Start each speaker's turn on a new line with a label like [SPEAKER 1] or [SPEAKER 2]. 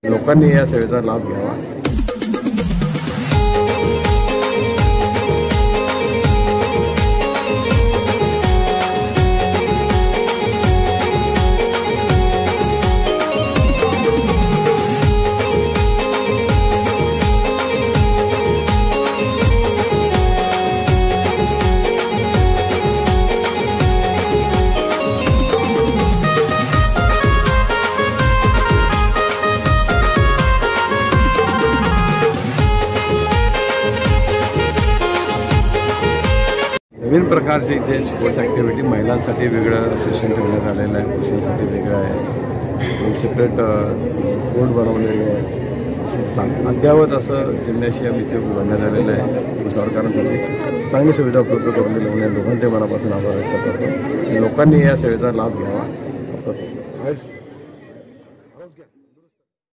[SPEAKER 1] लोकांनी या सेवेचा लाभ घ्यावा। विभिन्न प्रकारचे इथे स्पोर्ट्स ॲक्टिव्हिटी महिलांसाठी वेगळं सेशन ठेवण्यात आलेलं आहे, पुरुषांसाठी वेगळं आहे, सेपरेट कोर्ट बनवलेले आहे, अद्यावत असं जिम्नॅशियम इथे उभारण्यात आलेलं आहे। सरकारने चांगली सुविधा उपलब्ध करून दिल्यामुळे लोकांचे मनापासून आभार व्यक्त करतो। लोकांनी या सेवेचा लाभ घ्यावा।